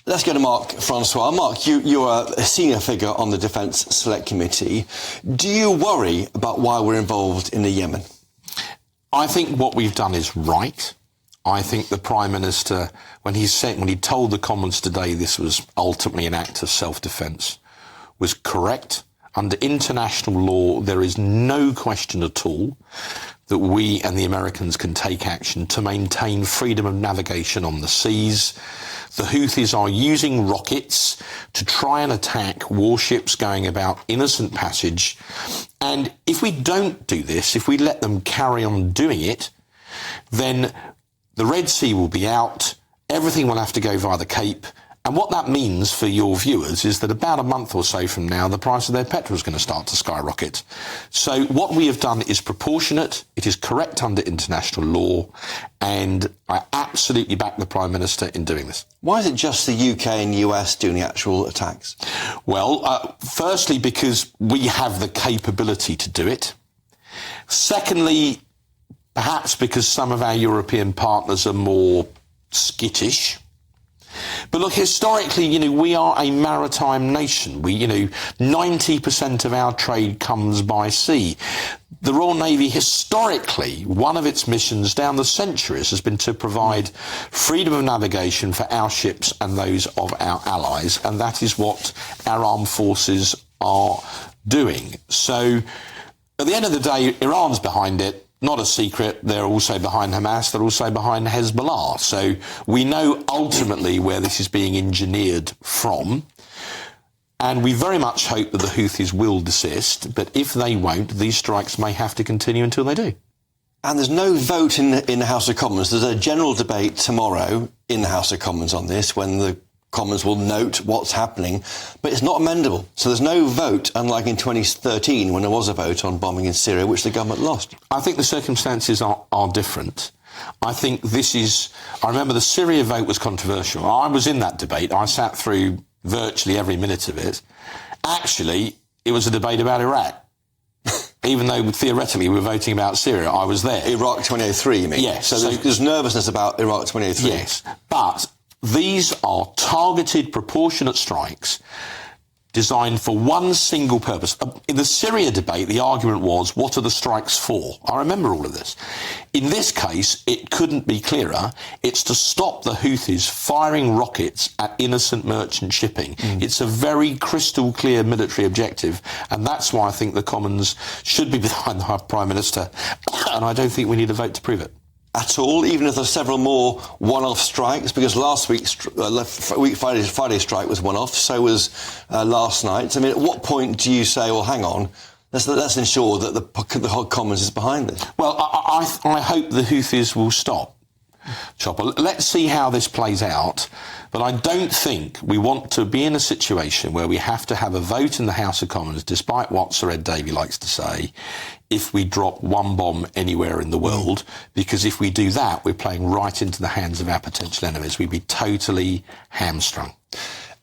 Let's go to Mark Francois. Mark, you're a senior figure on the Defence Select Committee. Do you worry about why we're involved in the Yemen? I think what we've done is right. I think the Prime Minister, when he told the Commons today this was ultimately an act of self-defence, was correct. Under international law, there is no question at all that we and the Americans can take action to maintain freedom of navigation on the seas. The Houthis are using rockets to try and attack warships going about innocent passage. And if we don't do this, if we let them carry on doing it, then the Red Sea will be out, everything will have to go via the Cape. And what that means for your viewers is that about a month or so from now, the price of their petrol is going to start to skyrocket. So what we have done is proportionate, it is correct under international law, and I absolutely back the Prime Minister in doing this. Why is it just the UK and US doing the actual attacks? Well, firstly, because we have the capability to do it. Secondly, perhaps because some of our European partners are more skittish. But look, historically, we are a maritime nation. 90% of our trade comes by sea. The Royal Navy, historically, one of its missions down the centuries has been to provide freedom of navigation for our ships and those of our allies, and that is what our armed forces are doing. So, at the end of the day, Iran's behind it. Not a secret, they're also behind Hamas, they're also behind Hezbollah. So we know ultimately where this is being engineered from. And we very much hope that the Houthis will desist. But if they won't, these strikes may have to continue until they do. And there's no vote in the House of Commons. There's a general debate tomorrow in the House of Commons on this, when the Commons will note what's happening, but it's not amendable. So there's no vote, unlike in 2013 when there was a vote on bombing in Syria, which the government lost. I think the circumstances are different. I think I remember the Syria vote was controversial. I was in that debate. I sat through virtually every minute of it. Actually, it was a debate about Iraq. Even though theoretically we were voting about Syria, I was there. Iraq 2003, you mean? Yes. So there's nervousness about Iraq 2003. Yes, but these are targeted, proportionate strikes designed for one single purpose. In the Syria debate, the argument was, what are the strikes for? I remember all of this. In this case, it couldn't be clearer. It's to stop the Houthis firing rockets at innocent merchant shipping. It's a very crystal clear military objective, and that's why I think the Commons should be behind the Prime Minister, and I don't think we need a vote to prove it. At all, even if there's several more one-off strikes, because last week's Friday strike was one-off, so was last night. I mean, at what point do you say, well, hang on, let's ensure that the whole Commons is behind this? Well, I hope the Houthis will stop. Chopper, let's see how this plays out. But I don't think we want to be in a situation where we have to have a vote in the House of Commons, despite what Sir Ed Davey likes to say, if we drop one bomb anywhere in the world, because if we do that, we're playing right into the hands of our potential enemies. We'd be totally hamstrung.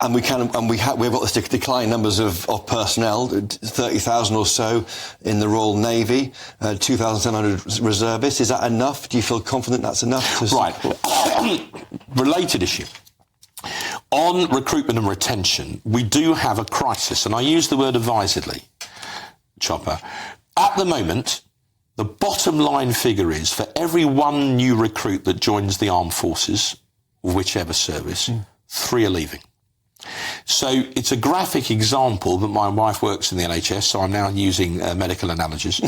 And we've got this declining numbers of personnel, 30,000 or so in the Royal Navy, 2,700 reservists. Is that enough? Do you feel confident that's enough? Right. Related issue. On recruitment and retention, we do have a crisis, and I use the word advisedly, Chopper. At the moment, the bottom line figure is for every one new recruit that joins the armed forces, of whichever service, 3 are leaving. So it's a graphic example that my wife works in the NHS, so I'm now using medical analogies.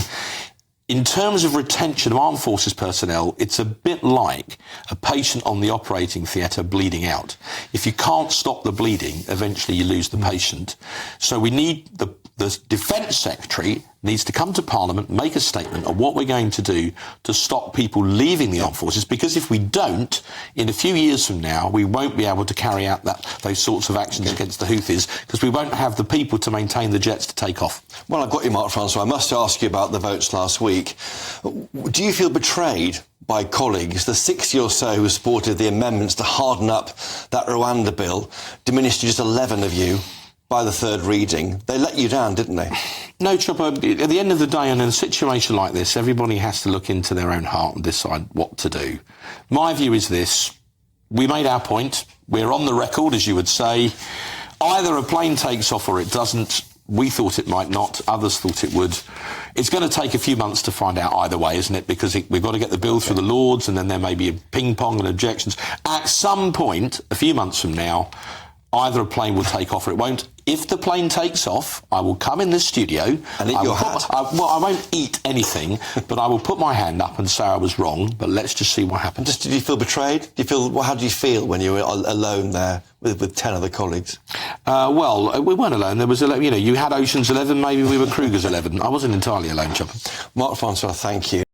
In terms of retention of armed forces personnel, it's a bit like a patient on the operating theatre bleeding out. If you can't stop the bleeding, eventually you lose the patient. So we need the Defence Secretary needs to come to Parliament, make a statement of what we're going to do to stop people leaving the armed forces, because if we don't, in a few years from now, we won't be able to carry out those sorts of actions against the Houthis, because we won't have the people to maintain the jets to take off. Well, I've got you, Mark Francois. I must ask you about the votes last week. Do you feel betrayed by colleagues, the 60 or so who supported the amendments to harden up that Rwanda bill, diminished to just 11 of you by the third reading? They let you down, didn't they? No, Chopper, at the end of the day, and in a situation like this, everybody has to look into their own heart and decide what to do. My view is this: we made our point, We're on the record, as you would say. Either a plane takes off or it doesn't. We thought it might not. Others thought it would. It's going to take a few months to find out either way, isn't it? Because we've got to get the bill through the Lords, and then there may be a ping-pong and objections. At some point, a few months from now, either a plane will take off or it won't. If the plane takes off, I will come in this studio. And eat your hat. I won't eat anything, but I will put my hand up and say I was wrong. But let's just see what happens. Did you feel betrayed? How did you feel when you were alone there with 10 other colleagues? Well, we weren't alone. There was, you had Ocean's 11, maybe we were Kruger's 11. I wasn't entirely alone, Chopper. Mark, Francois, thank you.